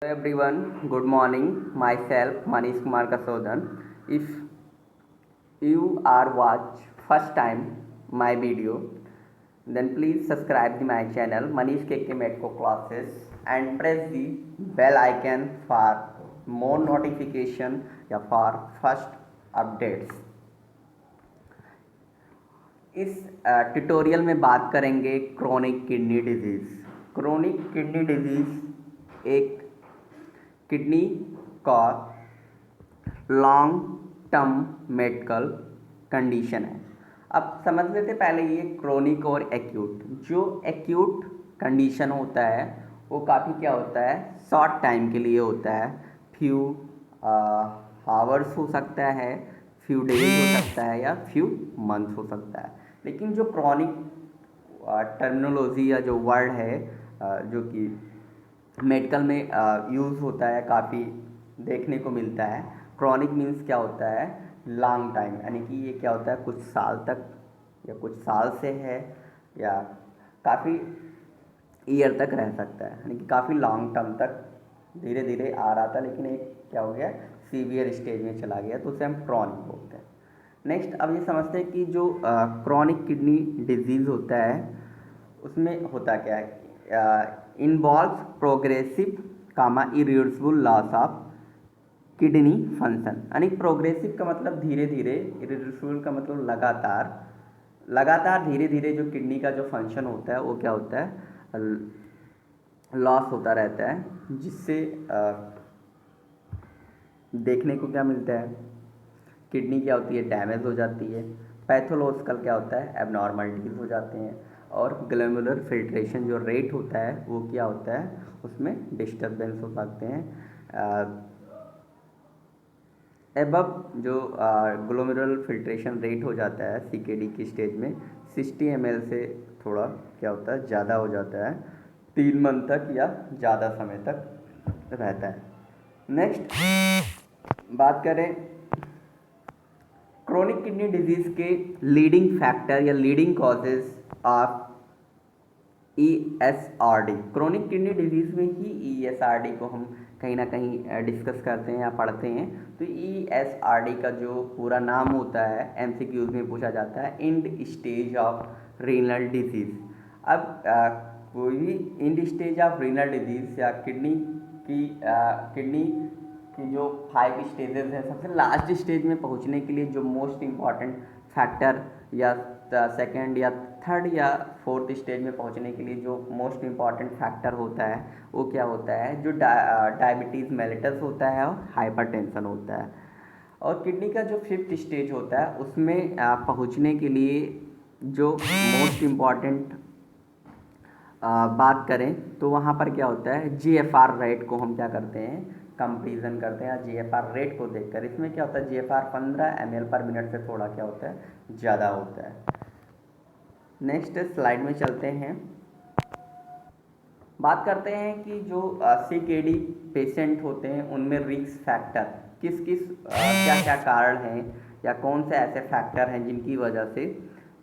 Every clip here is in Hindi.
Everyone, good morning. Myself Manish Kumar Kasodhan. If you are watch first time my video, then please subscribe to my channel Manish KK Medco Classes and press the bell icon for more notification या for first updates. इस ट्यूटोरियल में बात करेंगे chronic kidney disease. Chronic kidney disease एक किडनी का लॉन्ग टर्म मेडिकल कंडीशन है। अब समझ लेते पहले ये क्रोनिक और एक्यूट। जो एक्यूट कंडीशन होता है वो काफ़ी क्या होता है, शॉर्ट टाइम के लिए होता है, फ्यू आवर्स हो सकता है, फ्यू डेज हो सकता है या फ्यू मंथ्स हो सकता है। लेकिन जो क्रॉनिक टर्मिनोलॉजी या जो वर्ड है जो कि मेडिकल में यूज़ होता है, काफ़ी देखने को मिलता है। क्रॉनिक मीन्स क्या होता है, लॉन्ग टाइम, यानी कि ये क्या होता है, कुछ साल तक या कुछ साल से है या काफ़ी ईयर तक रह सकता है, यानी कि काफ़ी लॉन्ग टर्म तक धीरे धीरे आ रहा था लेकिन एक क्या हो गया, सीवियर स्टेज में चला गया, तो उसे हम क्रॉनिक बोलते हैं। नेक्स्ट अब ये समझते हैं कि जो क्रॉनिक किडनी डिजीज़ होता है उसमें होता क्या है, involve progressive irreversible loss of kidney function. यानी प्रोग्रेसिव का मतलब धीरे धीरे, इरिवर्सिबल का मतलब लगातार धीरे धीरे जो किडनी का जो फंक्शन होता है वो क्या होता है, लॉस होता रहता है, जिससे देखने को क्या मिलता है, किडनी क्या होती है, डैमेज हो जाती है। पैथोलॉजिकल क्या होता है, एबनॉर्मलिटीज़ हो जाते हैं। और ग्लोमेरुलर फिल्ट्रेशन जो रेट होता है वो क्या होता है, उसमें डिस्टर्बेंस हो सकते हैं। एबव जो ग्लोमेरुलर फिल्ट्रेशन रेट हो जाता है सीकेडी की स्टेज में 60 ml से थोड़ा क्या होता है, ज़्यादा हो जाता है, 3 मंथ तक या ज़्यादा समय तक रहता है। नेक्स्ट बात करें क्रोनिक किडनी डिजीज़ के लीडिंग फैक्टर या leading causes of ESRD। Chronic kidney disease में ही ESRD को हम कहीं ना कहीं डिस्कस करते हैं या पढ़ते हैं। तो ESRD का जो पूरा नाम होता है MCQs में पूछा जाता है, and stage of renal disease. अब कोई भी and stage of renal disease या किडनी की जो 5 स्टेजेस हैं, सबसे लास्ट स्टेज में पहुंचने के लिए जो मोस्ट इम्पॉर्टेंट फैक्टर या सेकेंड या थर्ड या फोर्थ स्टेज में पहुंचने के लिए जो मोस्ट इम्पॉर्टेंट फैक्टर होता है वो क्या होता है, जो डायबिटीज़ मेलिटस होता है और हाइपरटेंशन होता है। और किडनी का जो 5th स्टेज होता है उसमें पहुंचने के लिए जो मोस्ट इम्पॉर्टेंट बात करें तो वहाँ पर क्या होता है, GFR रेट को हम क्या करते हैं, कंपेरिजन करते हैं। GFR रेट को देखकर इसमें क्या होता है, GFR 15 ml/मिनट से थोड़ा क्या होता है, ज़्यादा होता है। नेक्स्ट स्लाइड में चलते हैं, बात करते हैं कि जो CKD पेशेंट होते हैं उनमें रिस्क फैक्टर किस किस क्या क्या कारण हैं या कौन से ऐसे फैक्टर हैं जिनकी वजह से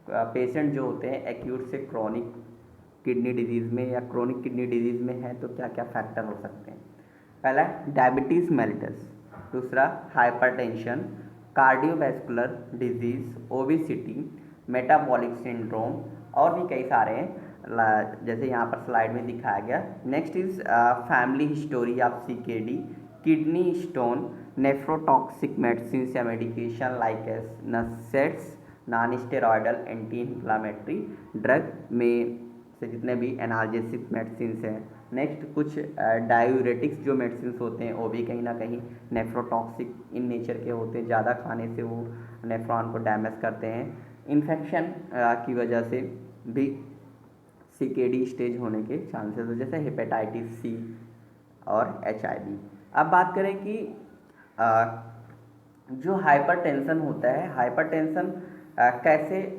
पेशेंट जो होते हैं एक्यूट से क्रोनिक किडनी डिजीज़ में या क्रोनिक किडनी डिजीज़ में है, तो क्या क्या फैक्टर हो सकते हैं। पहला डायबिटीज़ मेलिटस, दूसरा hypertension, cardiovascular disease, obesity, metabolic syndrome और भी कई सारे हैं जैसे यहाँ पर स्लाइड में दिखाया गया। Next is family history of CKD, kidney stone, nephrotoxic medicine या medication like NSAIDs, non steroidal anti inflammatory drug में से जितने भी एनाल्जेसिक मेडिसिन हैं। नेक्स्ट कुछ डायूरेटिक्स जो मेडिसिन होते हैं वो भी कहीं ना कहीं नेफ्रोटॉक्सिक इन नेचर के होते हैं, ज़्यादा खाने से वो नेफ्रॉन को डैमेज करते हैं। इन्फेक्शन की वजह से भी CKD स्टेज होने के चांसेस हो, जैसे हेपेटाइटिस C और HIV। अब बात करें कि जो हाइपरटेंशन होता है, हाइपरटेंशन कैसे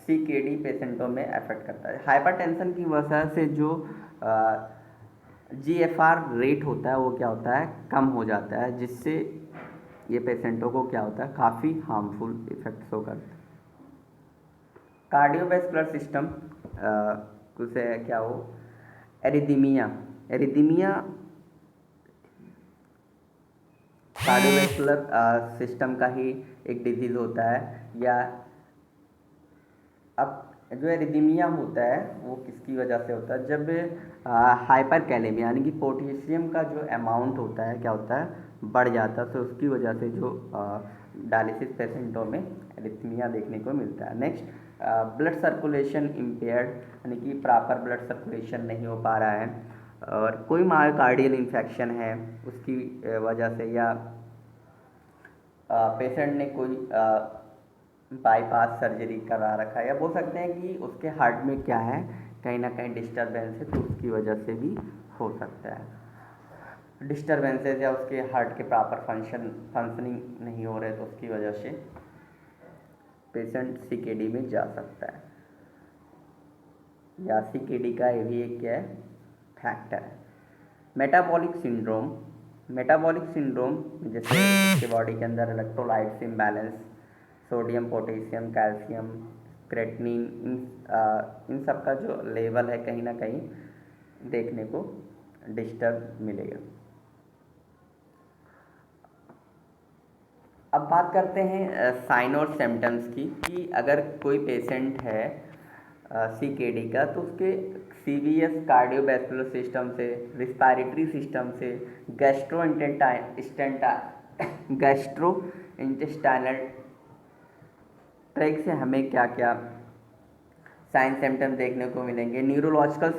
CKD पेशेंटों में अफेक्ट करता है। हाइपरटेंशन की वजह से जो GFR रेट होता है वो क्या होता है, कम हो जाता है, जिससे ये पेशेंटों को क्या होता है, काफ़ी हार्मफुल इफेक्ट्स हो करते हैं। कार्डियोवैस्कुलर सिस्टम उसे क्या हो, एरिदीमिया कार्डियोवैस्कुलर सिस्टम का ही एक डिजीज़ होता है। या अब जो एरिथमिया होता है वो किसकी वजह से होता है, जब हाइपर कैलेमिया यानी कि पोटेशियम का जो अमाउंट होता है क्या होता है बढ़ जाता है, तो उसकी वजह से जो डायलिसिस पेशेंटों में एरिथमिया देखने को मिलता है। नेक्स्ट, ब्लड सर्कुलेशन इम्पेयर्ड यानी कि प्रॉपर ब्लड सर्कुलेशन नहीं हो पा रहा है, और कोई मायोकार्डियल इन्फेक्शन है उसकी वजह से, या पेशेंट ने कोई बाईपास सर्जरी करा रखा है, या बोल सकते हैं कि उसके हार्ट में क्या है कहीं ना कहीं डिस्टर्बेंस है, तो उसकी वजह से भी हो सकता है डिस्टर्बेंसेज, या उसके हार्ट के प्रॉपर फंक्शनिंग नहीं हो रहे तो उसकी वजह से पेशेंट सीकेडी में जा सकता है, या सीकेडी का ये भी एक क्या है फैक्टर है। मेटाबॉलिक सिंड्रोम जैसे उसके बॉडी के अंदर electrolytes imbalance, sodium potassium calcium creatinine, इन सब का जो लेवल है कहीं ना कहीं देखने को डिस्टर्ब मिलेगा। अब बात करते हैं साइन और सिम्टम्स की, कि अगर कोई पेशेंट है सीकेडी का, तो उसके सीवीएस कार्डियोवैस्कुलर सिस्टम से, रिस्पायरेटरी सिस्टम से, गैस्ट्रो इंटेस्टाइनल ट्रैक से हमें क्या क्या साइन सिम्टम देखने को मिलेंगे, न्यूरोलॉजिकल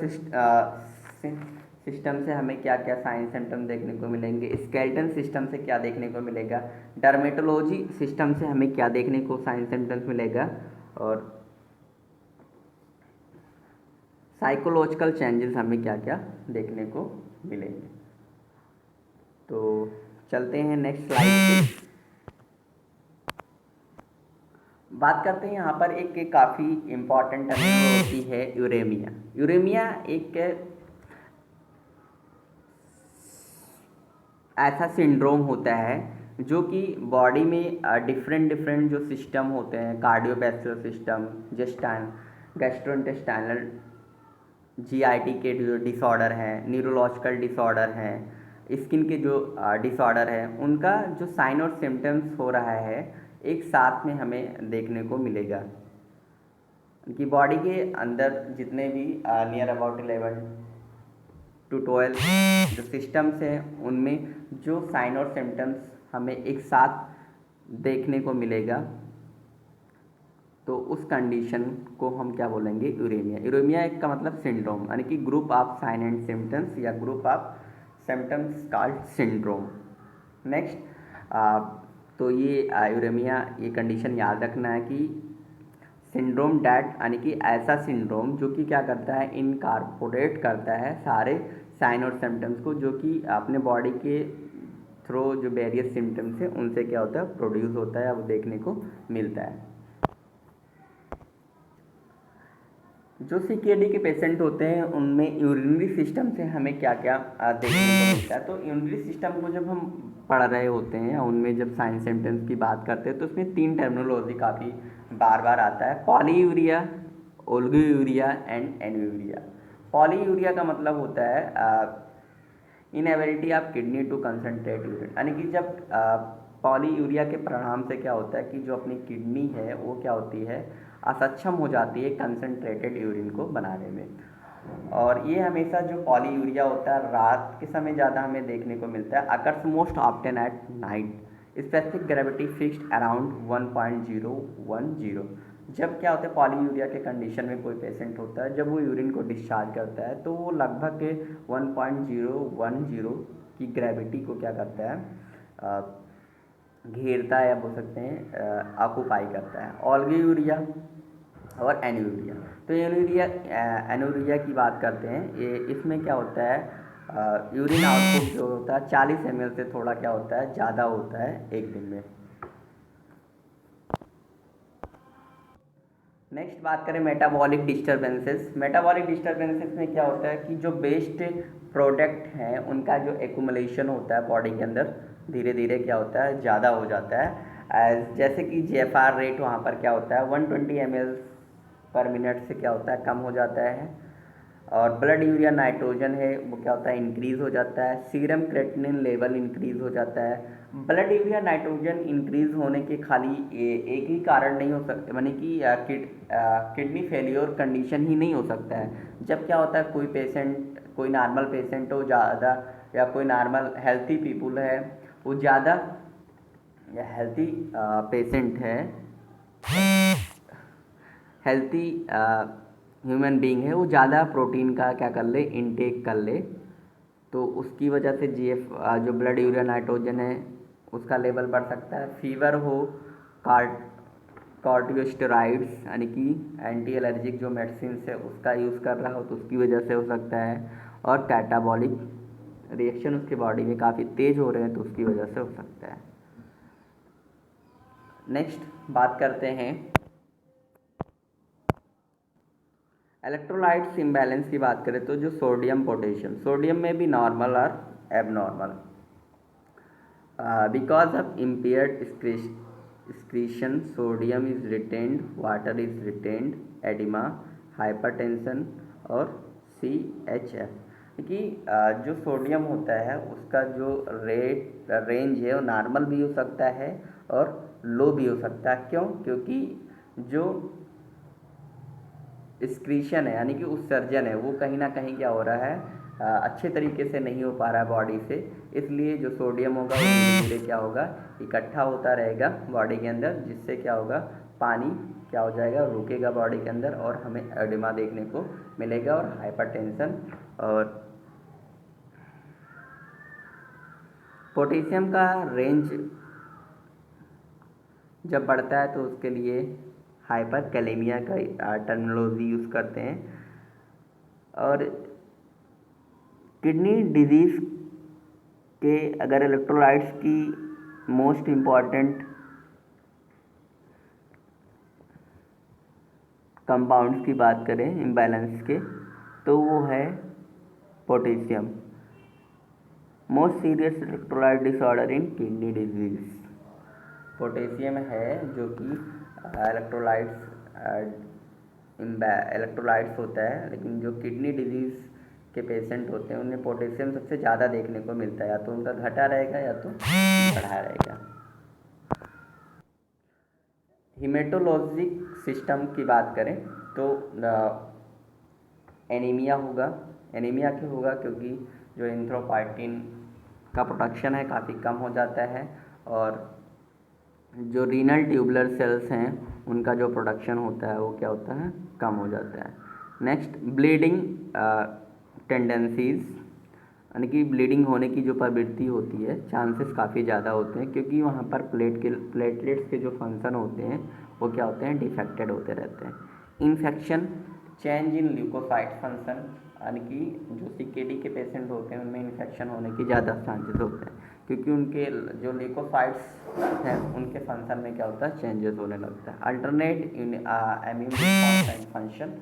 सिस्टम से हमें क्या क्या साइन सिम्टम देखने को मिलेंगे, स्केलेटन सिस्टम से क्या देखने को मिलेगा, डर्मेटोलॉजी सिस्टम से हमें क्या देखने को साइन सिम्टम्स मिलेगा, और साइकोलॉजिकल चेंजेस हमें क्या क्या देखने को मिलेंगे। तो चलते हैं नेक्स्ट स्लाइड पे। बात करते हैं यहाँ पर एक काफ़ी इम्पॉर्टेंट होती है यूरेमिया। यूरेमिया एक ऐसा सिंड्रोम होता है जो कि बॉडी में डिफरेंट जो सिस्टम होते हैं, कार्डियोवैस्कुलर सिस्टम, गैस्ट्रोइंटेस्टाइनल, जीआईटी के जो डिसऑर्डर हैं, न्यूरोलॉजिकल डिसऑर्डर हैं, स्किन के जो डिसऑर्डर हैं, उनका जो साइन और सिम्टम्स हो रहा है एक साथ में हमें देखने को मिलेगा, कि बॉडी के अंदर जितने भी नियर अबाउट 11 to 12 जो सिस्टम्स हैं उनमें जो साइन और सिम्टम्स हमें एक साथ देखने को मिलेगा, तो उस कंडीशन को हम क्या बोलेंगे यूरेमिया। यूरेमिया एक का मतलब सिंड्रोम, यानी कि group of sign and symptoms या group of symptoms called syndrome. Next, तो ये यूरेमिया ये कंडीशन याद रखना है कि सिंड्रोम डैट यानी कि ऐसा सिंड्रोम जो कि क्या करता है इनकॉर्पोरेट करता है सारे साइन और सिम्टम्स को, जो कि अपने बॉडी के थ्रू जो वेरियस सिम्टम्स हैं उनसे क्या होता है प्रोड्यूस होता है, वो देखने को मिलता है। जो सीकेडी के पेशेंट होते हैं उनमें यूरिनरी सिस्टम से हमें क्या क्या देखने को मिलता है। तो यूरिनरी सिस्टम को जब हम पढ़ रहे होते हैं, उनमें जब साइन सिम्टम्स की बात करते हैं, तो उसमें 3 टर्मिनोलॉजी काफ़ी बार बार आता है, polyuria, oliguria and anuria. Polyuria का मतलब होता है inability of kidney to concentrate urine, यानी कि जब पॉलीयूरिया के परिणाम से क्या होता है कि जो अपनी किडनी है वो क्या होती है असक्षम हो जाती है कंसनट्रेटेड यूरिन को बनाने में। और ये हमेशा जो पॉलीयूरिया होता है रात के समय ज़्यादा हमें देखने को मिलता है, occurs most often at night, specific gravity fixed around 1.010। जब क्या होता है पॉलीयूरिया के कंडीशन में कोई पेशेंट होता है, जब वो यूरिन को डिस्चार्ज करता है तो वो लगभग 1.010 की ग्रेविटी को क्या करता है घेरता है, या बोल सकते हैं ऑक्यूपाई करता है। ओलिगोयूरिया और एनुयूरिया, तो एनुयूरिया की बात करते हैं, ये इसमें क्या होता है यूरिन आउटपुट जो होता है 40 ml से थोड़ा क्या होता है ज़्यादा होता है एक दिन में। नेक्स्ट बात करें मेटाबॉलिक डिस्टर्बेंसेस। मेटाबॉलिक डिस्टर्बेंसेस में क्या होता है कि जो वेस्ट प्रोडक्ट हैं उनका जो एक्यूमुलेशन होता है बॉडी के अंदर धीरे धीरे क्या होता है ज़्यादा हो जाता है। जैसे कि GFR रेट वहाँ पर क्या होता है 120 ml पर मिनट से क्या होता है कम हो जाता है, और ब्लड यूरिया नाइट्रोजन है वो क्या होता है, इंक्रीज़ हो जाता है। सीरम क्रेटिनिन लेवल इंक्रीज़ हो जाता है। ब्लड यूरिया नाइट्रोजन इंक्रीज़ होने के खाली एक ही कारण नहीं हो सकता, मानी कि किडनी फेलियर कंडीशन ही नहीं हो सकता है। जब क्या होता है, कोई पेशेंट, कोई नॉर्मल पेशेंट हो ज़्यादा, या कोई नॉर्मल हेल्थी पीपुल है, वो ज़्यादा हेल्थी पेशेंट है, हेल्थी ह्यूमन बीइंग है, वो ज़्यादा प्रोटीन का क्या कर ले, इनटेक कर ले, तो उसकी वजह से जीएफ जो ब्लड यूरिया नाइट्रोजन है उसका लेवल बढ़ सकता है। फीवर हो, कार्ड कॉर्टिकोस्टेरॉइड्स यानी कि एंटी एलर्जिक जो मेडिसिन है उसका यूज़ कर रहा हो तो उसकी वजह से हो सकता है। और कैटाबॉलिक रिएक्शन उसके बॉडी में काफ़ी तेज़ हो रहे हैं तो उसकी वजह से हो सकता है। नेक्स्ट बात करते हैं इलेक्ट्रोलाइट्स इम्बैलेंस की। बात करें तो जो सोडियम पोटेशियम, सोडियम में भी नॉर्मल और abnormal, because of impaired excretion sodium is retained, water is retained, edema, hypertension और CHF। कि जो सोडियम होता है उसका जो रेंज है वो नॉर्मल भी हो सकता है और लो भी हो सकता है। क्यों? क्योंकि जो एक्सक्रीशन है यानी कि उत्सर्जन है वो कहीं ना कहीं क्या हो रहा है, अच्छे तरीके से नहीं हो पा रहा है बॉडी से, इसलिए जो सोडियम होगा वो धीरे धीरे क्या होगा, इकट्ठा होता रहेगा बॉडी के अंदर, जिससे क्या होगा, पानी क्या हो जाएगा, रुकेगा बॉडी के अंदर और हमें एडिमा देखने को मिलेगा और हाइपरटेंशन। और पोटेशियम का रेंज जब बढ़ता है तो उसके लिए हाइपर कैलेमिया का टर्मिनोलॉजी यूज़ करते हैं। और किडनी डिजीज़ के अगर इलेक्ट्रोलाइट्स की मोस्ट इम्पॉर्टेंट कंपाउंड्स की बात करें इम्बैलेंस के, तो वो है potassium. Most serious electrolyte disorder in kidney disease, potassium है जो कि इलेक्ट्रोलाइट्स होता है, लेकिन जो किडनी डिजीज़ के पेशेंट होते हैं उनमें पोटेशियम सबसे ज़्यादा देखने को मिलता है, या तो उनका घटा रहेगा या तो बढ़ा रहेगा। हीमेटोलॉजिक सिस्टम की बात करें तो एनीमिया होगा। एनीमिया क्यों होगा? क्योंकि जो एरिथ्रोपोइटिन का प्रोडक्शन है काफ़ी कम हो जाता है और जो रीनल ट्यूबुलर सेल्स हैं उनका जो प्रोडक्शन होता है वो क्या होता है, कम हो जाता है। नेक्स्ट ब्लीडिंग टेंडेंसीज़, यानी कि ब्लीडिंग होने की जो प्रवृत्ति होती है, चांसेस काफ़ी ज़्यादा होते हैं क्योंकि वहाँ पर प्लेटलेट्स के जो फंक्शन होते हैं वो क्या होते हैं, डिफेक्टेड होते रहते हैं। Infection, change in leukocyte function, यानी कि जो सीकेडी के पेशेंट होते हैं उनमें इन्फेक्शन होने की ज़्यादा चांसेस होते हैं क्योंकि उनके जो ल्यूकोसाइट्स हैं उनके फंक्शन में क्या होता है, चेंजेस होने लगता है। Alternate immune response and function,